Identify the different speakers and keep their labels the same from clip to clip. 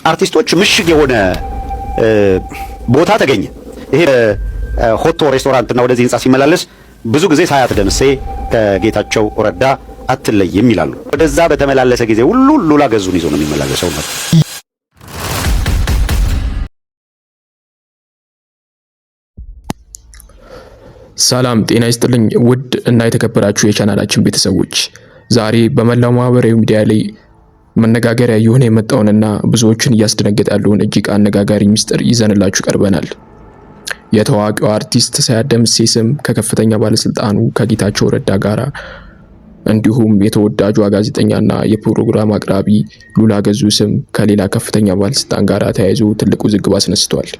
Speaker 1: አርቲስቶች ምሽግ የሆነ ቦታ ተገኘ። ይሄ ሆቶ ሬስቶራንት እና ወደዚህ ህንጻ ሲመላለስ ብዙ ጊዜ ሳያት ደምሴ ከጌታቸው ረዳ አትለይም ይላሉ። ወደዛ በተመላለሰ ጊዜ ሁሉ ሉላ ገዙን ይዞ ነው የሚመላለሰው ነው።
Speaker 2: ሰላም ጤና ይስጥልኝ ውድ እና የተከበራችሁ የቻናላችን ቤተሰቦች፣ ዛሬ በመላው ማህበራዊ ሚዲያ ላይ መነጋገሪያ የሆነ የመጣውንና ብዙዎችን እያስደነገጠ ያለውን እጅግ አነጋጋሪ ሚስጥር ይዘንላችሁ ቀርበናል። የታዋቂው አርቲስት ሳያት ደምሴ ስም ከከፍተኛ ባለስልጣኑ ከጌታቸው ረዳ ጋር እንዲሁም የተወዳጁ ጋዜጠኛና የፕሮግራም አቅራቢ ሉላ ገዙ ስም ከሌላ ከፍተኛ ባለስልጣን ጋር ተያይዞ ትልቅ ውዝግብ አስነስቷል።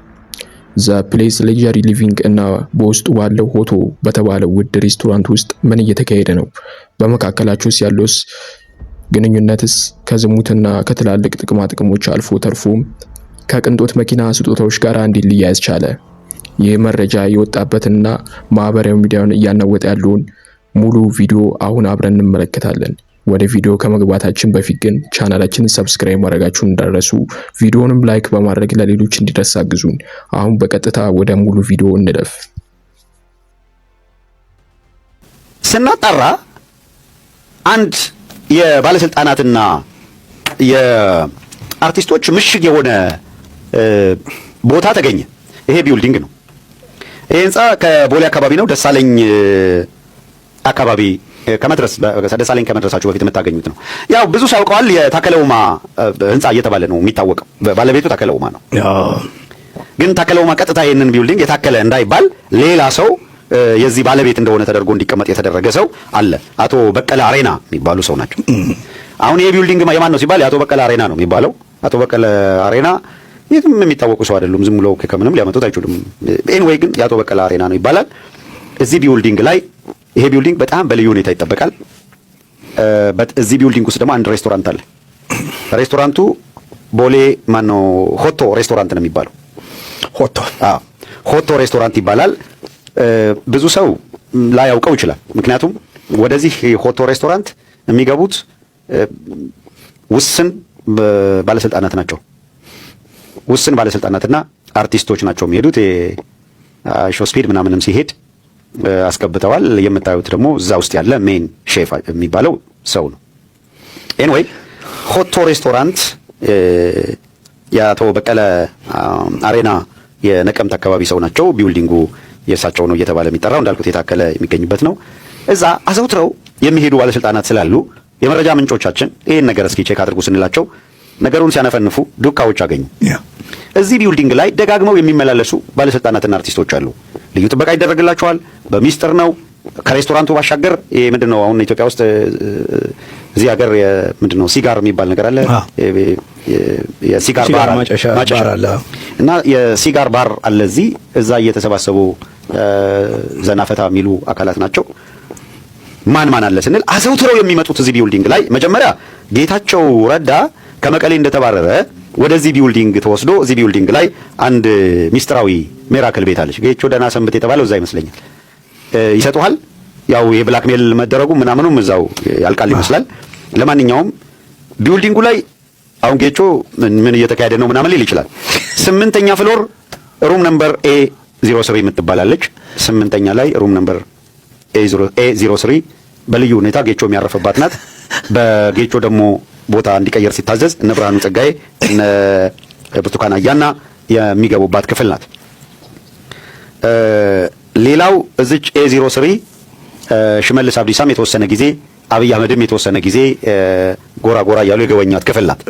Speaker 2: ዘ ፕሌስ ሌጀሪ ሊቪንግ እና በውስጡ ባለው ሆቶ በተባለው ውድ ሬስቶራንት ውስጥ ምን እየተካሄደ ነው? በመካከላቸውስ ያለውስ ግንኙነትስ ከዝሙትና ከትላልቅ ጥቅማ ጥቅሞች አልፎ ተርፎም ከቅንጦት መኪና ስጦታዎች ጋር እንዴት ሊያያዝ ቻለ? ይህ መረጃ የወጣበትና ማህበራዊ ሚዲያውን እያናወጠ ያለውን ሙሉ ቪዲዮ አሁን አብረን እንመለከታለን። ወደ ቪዲዮ ከመግባታችን በፊት ግን ቻናላችንን ሰብስክራይብ ማድረጋችሁን እንዳትረሱ፣ ቪዲዮንም ላይክ በማድረግ ለሌሎች እንዲደርስ አግዙን። አሁን በቀጥታ ወደ ሙሉ ቪዲዮ እንለፍ።
Speaker 1: ስናጣራ አንድ የባለስልጣናትና የአርቲስቶች ምሽግ የሆነ ቦታ ተገኘ። ይሄ ቢልዲንግ ነው። ይሄ ህንጻ ከቦሌ አካባቢ ነው። ደሳለኝ አካባቢ ደሳለኝ ከመድረሳችሁ በፊት የምታገኙት ነው። ያው ብዙ ሰው ያውቀዋል። የታከለ ኡማ ህንጻ እየተባለ ነው የሚታወቀው። ባለቤቱ ታከለ ኡማ ነው። ግን ታከለ ኡማ ቀጥታ ይሄንን ቢልዲንግ የታከለ እንዳይባል ሌላ ሰው የዚህ ባለቤት እንደሆነ ተደርጎ እንዲቀመጥ የተደረገ ሰው አለ። አቶ በቀለ አሬና የሚባሉ ሰው ናቸው። አሁን ይሄ ቢልዲንግ የማን ነው ሲባል የአቶ በቀለ አሬና ነው የሚባለው። አቶ በቀለ አሬና የትም የሚታወቁ ሰው አይደሉም። ዝም ብለው ከምንም ሊያመጡት አይችሉም። ኤኒዌይ ግን የአቶ በቀለ አሬና ነው ይባላል። እዚህ ቢልዲንግ ላይ ይሄ ቢልዲንግ በጣም በልዩ ሁኔታ ይጠበቃል። እዚህ ቢልዲንግ ውስጥ ደግሞ አንድ ሬስቶራንት አለ። ሬስቶራንቱ ቦሌ ማነው ሆቶ ሬስቶራንት ነው የሚባለው። ሆቶ ሬስቶራንት ይባላል። ብዙ ሰው ላያውቀው ይችላል። ምክንያቱም ወደዚህ ሆቶ ሬስቶራንት የሚገቡት ውስን ባለስልጣናት ናቸው። ውስን ባለስልጣናትና አርቲስቶች ናቸው የሚሄዱት። ሾስፒድ ምናምንም ሲሄድ አስገብተዋል። የምታዩት ደግሞ እዛ ውስጥ ያለ ሜን ሼፍ የሚባለው ሰው ነው። ኤንዌይ ሆቶ ሬስቶራንት የአቶ በቀለ አሬና የነቀምት አካባቢ ሰው ናቸው። ቢልዲንጉ የእሳቸው ነው እየተባለ የሚጠራው እንዳልኩት የታከለ የሚገኝበት ነው። እዛ አዘውትረው የሚሄዱ ባለስልጣናት ስላሉ የመረጃ ምንጮቻችን ይህን ነገር እስኪ ቼክ አድርጉ ስንላቸው ነገሩን ሲያነፈንፉ ዱካዎች አገኙ። እዚህ ቢልዲንግ ላይ ደጋግመው የሚመላለሱ ባለስልጣናትና አርቲስቶች አሉ። ልዩ ጥበቃ ይደረግላቸዋል። በሚስጥር ነው። ከሬስቶራንቱ ባሻገር ይሄ ምንድነው አሁን ኢትዮጵያ ውስጥ እዚህ ሀገር ምንድነው ሲጋር የሚባል ነገር አለ። የሲጋር ባር አለ እና የሲጋር ባር አለ እዚህ። እዛ እየተሰባሰቡ ዘናፈታ የሚሉ አካላት ናቸው። ማን አለ ስንል አዘውትረው የሚመጡት እዚህ ቢልዲንግ ላይ መጀመሪያ ጌታቸው ረዳ ከመቀሌ እንደተባረረ ወደዚህ ቢልዲንግ ተወስዶ እዚህ ቢልዲንግ ላይ አንድ ሚስጥራዊ ሚራክል ቤት አለች። ጌቾ ደህና ሰንብት የተባለው እዛ ይመስለኛል። ይሰጡሃል። ያው የብላክሜል መደረጉ ምናምኑም እዛው ያልቃል ይመስላል። ለማንኛውም ቢልዲንጉ ላይ አሁን ጌቾ ምን እየተካሄደ ነው ምናምን ሊል ይችላል። 8ኛ ፍሎር ሩም ነምበር A03 የምትባላለች። 8ኛ ላይ ሩም ነምበር A03 በልዩ ሁኔታ ጌቾ የሚያረፈባት ናት። በጌቾ ደግሞ ቦታ እንዲቀየር ሲታዘዝ እነ ብርሃኑ ጸጋዬ እነ ብርቱካን አያና የሚገቡባት ክፍል ናት። ሌላው እዚች A03 ሽመልስ አብዲሳም የተወሰነ ጊዜ አብይ አህመድም የተወሰነ ጊዜ ጎራ እያሉ የገበኛት ክፍል ናት።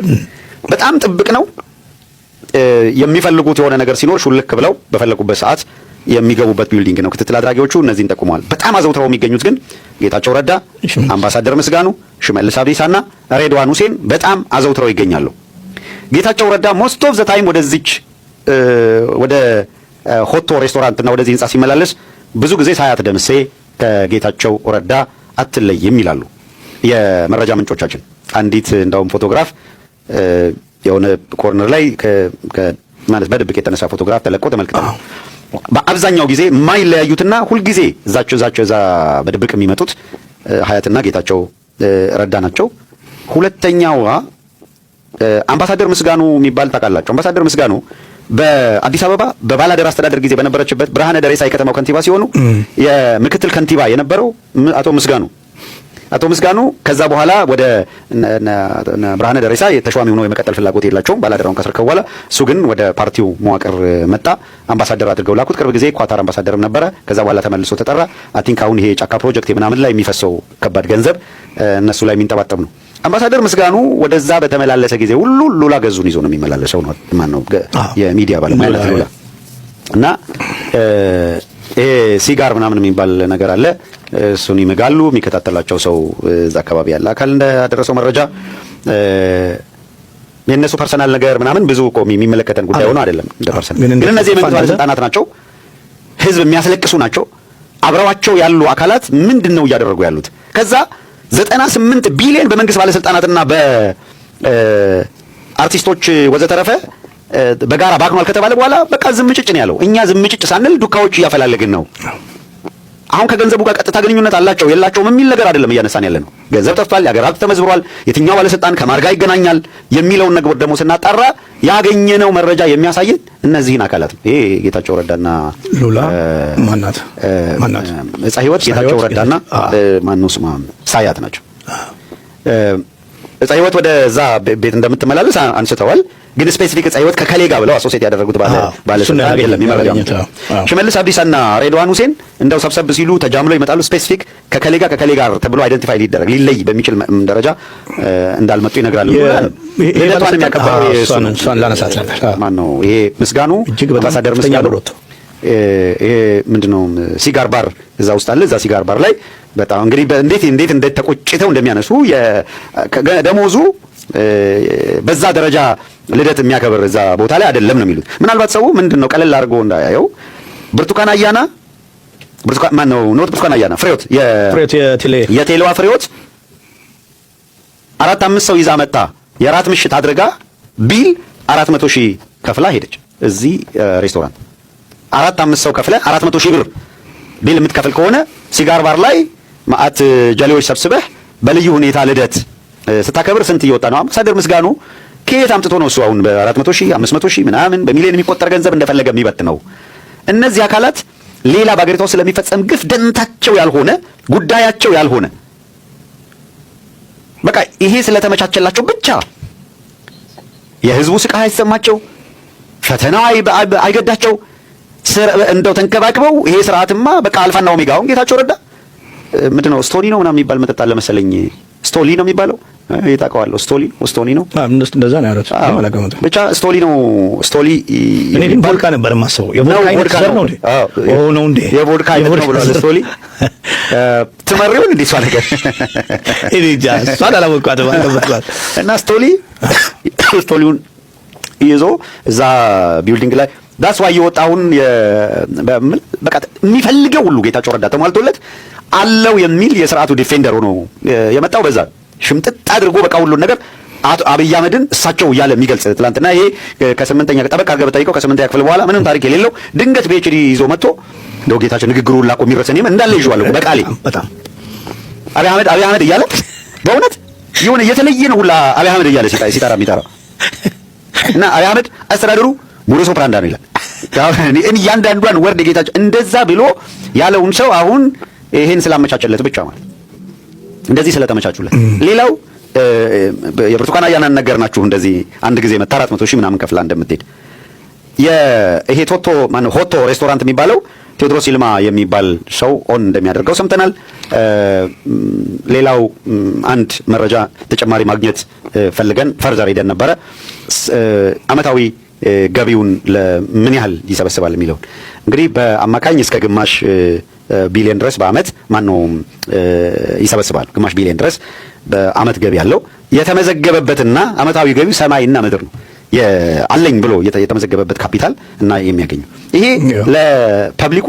Speaker 1: በጣም ጥብቅ ነው። የሚፈልጉት የሆነ ነገር ሲኖር ሹልክ ብለው በፈለጉበት ሰዓት የሚገቡበት ቢልዲንግ ነው። ክትትል አድራጊዎቹ እነዚህን ጠቁመዋል። በጣም አዘውትረው የሚገኙት ግን ጌታቸው ረዳ፣ አምባሳደር ምስጋኑ፣ ሽመልስ አብዲሳና ሬድዋን ሁሴን በጣም አዘውትረው ይገኛሉ። ጌታቸው ረዳ ሞስት ኦፍ ዘ ታይም ወደዚች ወደ ሆቶ ሬስቶራንት እና ወደዚህ ህንጻ ሲመላለስ ብዙ ጊዜ ሳያት ደምሴ ከጌታቸው ረዳ አትለይም ይላሉ የመረጃ ምንጮቻችን። አንዲት እንዳውም ፎቶግራፍ የሆነ ኮርነር ላይ ማለት በድብቅ የተነሳ ፎቶግራፍ ተለቆ ተመልክተናል። በአብዛኛው ጊዜ የማይለያዩትና ሁልጊዜ እዛ በድብቅ የሚመጡት ሀያትና ጌታቸው ረዳ ናቸው። ሁለተኛዋ አምባሳደር ምስጋኑ የሚባል ታውቃላችሁ? አምባሳደር ምስጋኑ በአዲስ አበባ በባላደር አስተዳደር ጊዜ በነበረችበት ብርሃነ ደሬሳ የከተማው ከንቲባ ሲሆኑ የምክትል ከንቲባ የነበረው አቶ ምስጋኑ ከዛ በኋላ ወደ ብርሃነ ደሬሳ የተሿሚ ሆኖ የመቀጠል ፍላጎት የላቸውም። ባላደራውን ካስረከቡ በኋላ እሱ ግን ወደ ፓርቲው መዋቅር መጣ። አምባሳደር አድርገው ላኩት። ቅርብ ጊዜ ኳታር አምባሳደርም ነበረ። ከዛ በኋላ ተመልሶ ተጠራ። አይ ቲንክ አሁን ይሄ ጫካ ፕሮጀክት ምናምን ላይ የሚፈሰው ከባድ ገንዘብ እነሱ ላይ የሚንጠባጠብ ነው። አምባሳደር ምስጋኑ ወደዛ በተመላለሰ ጊዜ ሁሉ ሉላ ገዙን ይዞ ነው የሚመላለሰው። ነው ማን ነው የሚዲያ ባለሙያ ሉላ እና ሲጋር ምናምን የሚባል ነገር አለ። እሱን ይመጋሉ። የሚከታተላቸው ሰው እዛ አካባቢ ያለ አካል እንዳደረሰው መረጃ የእነሱ ፐርሰናል ነገር ምናምን ብዙ እኮ የሚመለከተን ጉዳይ ሆኖ አይደለም እንደ ፐርሰናል። ግን እነዚህ የመንግስት ባለስልጣናት ናቸው፣ ህዝብ የሚያስለቅሱ ናቸው። አብረዋቸው ያሉ አካላት ምንድን ነው እያደረጉ ያሉት? ከዛ 98 ቢሊዮን በመንግስት ባለስልጣናትና በአርቲስቶች ወዘተረፈ በጋራ ባክኗል ከተባለ በኋላ በቃ ዝምጭጭ ነው ያለው። እኛ ዝምጭጭ ሳንል ዱካዎች እያፈላለግን ነው። አሁን ከገንዘቡ ጋር ቀጥታ ግንኙነት አላቸው የላቸውም የሚል ነገር አይደለም እያነሳን ያለ ነው። ገንዘብ ጠፍቷል፣ የሀገር ሀብት ተመዝብሯል፣ የትኛው ባለስልጣን ከማን ጋር ይገናኛል የሚለውን ነገር ደግሞ ስናጣራ ያገኘነው መረጃ የሚያሳየን እነዚህን አካላት ነው። ይሄ ጌታቸው ረዳና
Speaker 3: ሉላ ማናት
Speaker 1: እጻ ህይወት ጌታቸው ረዳና ማነው ስማ ሳያት ናቸው። እጻ ህይወት ወደዛ ቤት እንደምትመላለስ አንስተዋል። ግን ስፔሲፊክ እጻ ህይወት ከከሌ ጋር ብለው አሶሲየት ያደረጉት ባለስልጣን የለም። ይመረጃ ሽመልስ አብዲሳና ሬድዋን ሁሴን እንደው ሰብሰብ ሲሉ ተጃምሎ ይመጣሉ። ስፔሲፊክ ከከሌ ጋር ተብሎ አይደንቲፋይ ሊለይ በሚችል ደረጃ እንዳልመጡ ይነግራሉ። ለነቷን የሚያከብረው
Speaker 3: እሷን ላነሳት ነበር።
Speaker 1: ማን ነው ይሄ? ምስጋኑ አምባሳደር ምስጋኑ ይሄ ምንድነው ሲጋር ባር እዛ ውስጥ አለ። እዛ ሲጋር ባር ላይ በጣም እንግዲህ እንዴት ተቆጭተው እንደሚያነሱ ደሞዙ በዛ ደረጃ ልደት የሚያከብር እዛ ቦታ ላይ አይደለም ነው የሚሉት። ምናልባት ሰው ምንድነው ቀለል አድርጎ እንዳያየው ብርቱካን አያና ብርቱካን አያና ፍሬዎት የቴሌዋ ፍሬዎት 4-5 ሰው ይዛ መጣ። የራት ምሽት አድርጋ ቢል 400,000 ከፍላ ሄደች። እዚህ ሬስቶራንት 4-5 ሰው ከፍለ 400,000 ብር ቢል የምትከፍል ከሆነ ሲጋር ባር ላይ ማአት ጀሌዎች ሰብስበህ በልዩ ሁኔታ ልደት ስታከብር ስንት እየወጣ ነው? አምባሳደር ምስጋኑ ከየት አምጥቶ ነው እሱ አሁን በ400,000 500,000 ምናምን በሚሊዮን የሚቆጠር ገንዘብ እንደፈለገ የሚበት ነው? እነዚህ አካላት ሌላ በአገሪቷ ስለሚፈጸም ግፍ ደንታቸው ያልሆነ ጉዳያቸው ያልሆነ በቃ ይሄ ስለተመቻቸላቸው ብቻ የህዝቡ ስቃይ አይሰማቸው፣ ፈተናው አይገዳቸው፣ እንደው ተንከባክበው ይሄ ስርዓትማ በቃ አልፋና ኦሜጋ። አሁን ጌታቸው ረዳ ምንድነው ስቶሊ ነው ምናምን የሚባል መጠጥ አለ መሰለኝ። ስቶሊ ነው የሚባለው የታውቀዋለሁ። ስቶሊ ነው
Speaker 3: እንደዛ ነው ያሉት።
Speaker 1: ብቻ ስቶሊ ነው። ስቶሊ
Speaker 3: እኔ ግን ቮድካ ነበር የማስበው። የቮድካ አይነት ነው እንዴ? ነው እንዴ?
Speaker 1: የቮድካ አይነት ነው ብሏል ስቶሊ። ትመሪውን እንዴ? እሷ ነገር
Speaker 3: እኔ ጃ እሷን አላወቅኳትም አልነበርኳት።
Speaker 1: እና ስቶሊውን ይዞ እዛ ቢልዲንግ ላይ ዳስ ዋይ የወጣውን በቃ የሚፈልገው ሁሉ ጌታቸው ረዳ ተሟልቶለት አለው የሚል የስርዓቱ ዲፌንደር ሆኖ የመጣው በዛ ሽምጥጥ አድርጎ በቃ ሁሉን ነገር አብይ አህመድን እሳቸው እያለ የሚገልጽ ትላንትና ይሄ ከ8ኛ ጠበቅ አድርገህ በጠይቀው ከ8ኛ ክፍል በኋላ ምንም ታሪክ የሌለው ድንገት ፒኤችዲ ይዞ መጥቶ እንደው ጌታቸው ንግግሩን ላቆ የሚረሰኝም እንዳለ ይዤዋለሁ በቃሌ
Speaker 3: በጣም
Speaker 1: አብይ አህመድ እያለ በእውነት የሆነ የተለየ ነው ሁላ አብይ አህመድ እያለ ሲጠራ የሚጠራው እና አብይ አህመድ አስተዳደሩ ሙሉ ሶፕራንዳ ነው ይላል። እያንዳንዷን ወርድ ጌታቸው እንደዛ ብሎ ያለውን ሰው አሁን ይሄን ስላመቻቸለት ብቻ ማለት እንደዚህ ስለተመቻቹለት። ሌላው የብርቱካን አያናን ነገርናችሁ። እንደዚህ አንድ ጊዜ መታ 400,000 ምናምን ከፍላ እንደምትሄድ ይሄ ሆቶ ሬስቶራንት የሚባለው ቴዎድሮስ ይልማ የሚባል ሰው ኦን እንደሚያደርገው ሰምተናል። ሌላው አንድ መረጃ ተጨማሪ ማግኘት ፈልገን ፈርዘር ሄደን ነበረ። አመታዊ ገቢውን ለምን ያህል ይሰበስባል የሚለውን እንግዲህ በአማካኝ እስከ ግማሽ ቢሊዮን ድረስ በአመት ይሰበስባል። ግማሽ ቢሊዮን ድረስ በአመት ገቢ ያለው የተመዘገበበትና አመታዊ ገቢው ሰማይና ምድር ነው። አለኝ ብሎ የተመዘገበበት ካፒታል እና የሚያገኘው ይሄ ለፐብሊኩ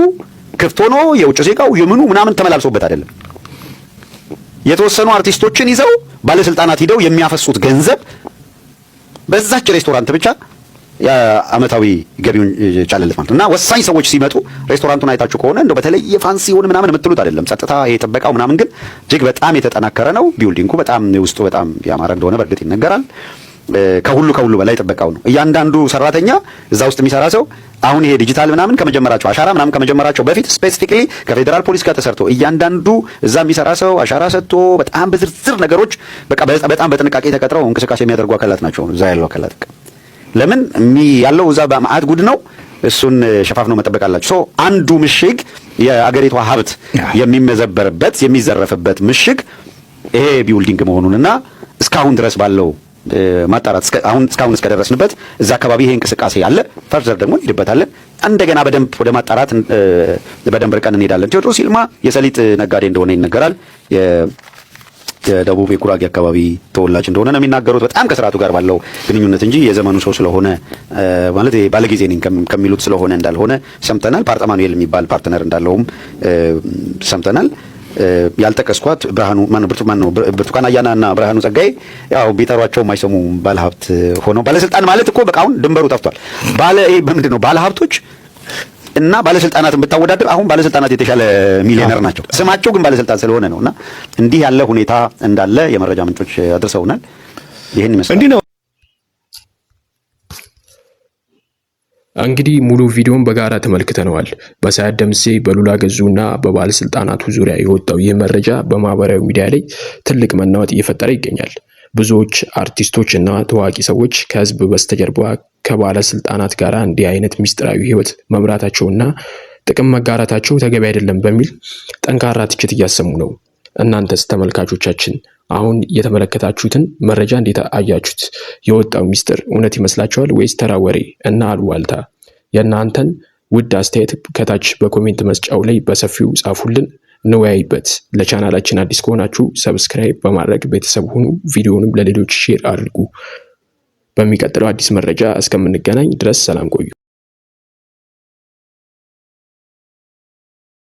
Speaker 1: ክፍት ሆኖ የውጭ ዜጋው የምኑ ምናምን ተመላልሶበት አይደለም። የተወሰኑ አርቲስቶችን ይዘው ባለስልጣናት ሂደው የሚያፈሱት ገንዘብ በዛች ሬስቶራንት ብቻ የአመታዊ ገቢውን ቻለለት ማለት እና ወሳኝ ሰዎች ሲመጡ ሬስቶራንቱን አይታችሁ ከሆነ እንደው በተለየ ፋንሲ ሆነ ምናምን የምትሉት አይደለም። ጸጥታ የጥበቃው ምናምን ግን እጅግ በጣም የተጠናከረ ነው። ቢልዲንጉ በጣም ውስጡ በጣም ያማረ እንደሆነ በእርግጥ ይነገራል። ከሁሉ በላይ ጥበቃው ነው። እያንዳንዱ ሰራተኛ እዛ ውስጥ የሚሰራ ሰው አሁን ይሄ ዲጂታል ምናምን ከመጀመራቸው አሻራ ምናምን ከመጀመራቸው በፊት ስፔሲፊክሊ ከፌዴራል ፖሊስ ጋር ተሰርቶ እያንዳንዱ እዛ የሚሰራ ሰው አሻራ ሰጥቶ በጣም በዝርዝር ነገሮች በጣም በጥንቃቄ ተቀጥረው እንቅስቃሴ የሚያደርጉ አካላት ናቸው እዛ ያለው አካላት። ለምን ያለው እዛ በማዕት ጉድ ነው። እሱን ሸፋፍነው መጠበቅ አላቸው። ሶ አንዱ ምሽግ የአገሪቷ ሀብት የሚመዘበርበት የሚዘረፍበት ምሽግ ይሄ ቢውልዲንግ መሆኑንና እስካሁን ድረስ ባለው ማጣራት እስካሁን እስከደረስንበት እዛ አካባቢ ይሄ እንቅስቃሴ አለ። ፈርዘር ደግሞ እንሄድበታለን። እንደገና በደንብ ወደ ማጣራት በደንብ ርቀን እንሄዳለን። ቴዎድሮስ ይልማ የሰሊጥ ነጋዴ እንደሆነ ይነገራል። የደቡብ የጉራጌ አካባቢ ተወላጅ እንደሆነ ነው የሚናገሩት። በጣም ከስርዓቱ ጋር ባለው ግንኙነት እንጂ የዘመኑ ሰው ስለሆነ ማለት ባለጊዜ ነኝ ከሚሉት ስለሆነ እንዳልሆነ ሰምተናል። ፓርጠማኑኤል የሚባል ፓርትነር እንዳለውም ሰምተናል። ያልጠቀስኳት ብርቱካን አያና እና ብርሃኑ ጸጋዬ ያው ቢጠሯቸው የማይሰሙ ባለሀብት ሆነው ባለስልጣን ማለት እኮ በቃ አሁን ድንበሩ ጠፍቷል። ምንድን ነው ባለሀብቶች እና ባለስልጣናትን ብታወዳደር አሁን ባለስልጣናት የተሻለ ሚሊዮነር ናቸው። ስማቸው ግን ባለስልጣን ስለሆነ ነውና እንዲህ ያለ ሁኔታ እንዳለ የመረጃ ምንጮች አድርሰውናል። ይህን ይመስላል።
Speaker 2: እንግዲህ ሙሉ ቪዲዮን በጋራ ተመልክተነዋል። በሳያት ደምሴ በሉላ ገዙና በባለስልጣናቱ ዙሪያ የወጣው ይህ መረጃ በማህበራዊ ሚዲያ ላይ ትልቅ መናወጥ እየፈጠረ ይገኛል። ብዙዎች አርቲስቶች እና ታዋቂ ሰዎች ከህዝብ በስተጀርባ ከባለስልጣናት ጋር እንዲህ አይነት ሚስጥራዊ ህይወት መምራታቸውና ጥቅም መጋራታቸው ተገቢ አይደለም በሚል ጠንካራ ትችት እያሰሙ ነው። እናንተስ ተመልካቾቻችን አሁን የተመለከታችሁትን መረጃ እንዴት አያችሁት? የወጣው ሚስጥር እውነት ይመስላችኋል ወይስ ተራ ወሬ እና አሉባልታ? የእናንተን ውድ አስተያየት ከታች በኮሜንት መስጫው ላይ በሰፊው ጻፉልን፣ እንወያይበት። ለቻናላችን አዲስ ከሆናችሁ ሰብስክራይብ በማድረግ ቤተሰብ ሁኑ። ቪዲዮንም ለሌሎች ሼር አድርጉ። በሚቀጥለው አዲስ መረጃ እስከምንገናኝ ድረስ ሰላም ቆዩ።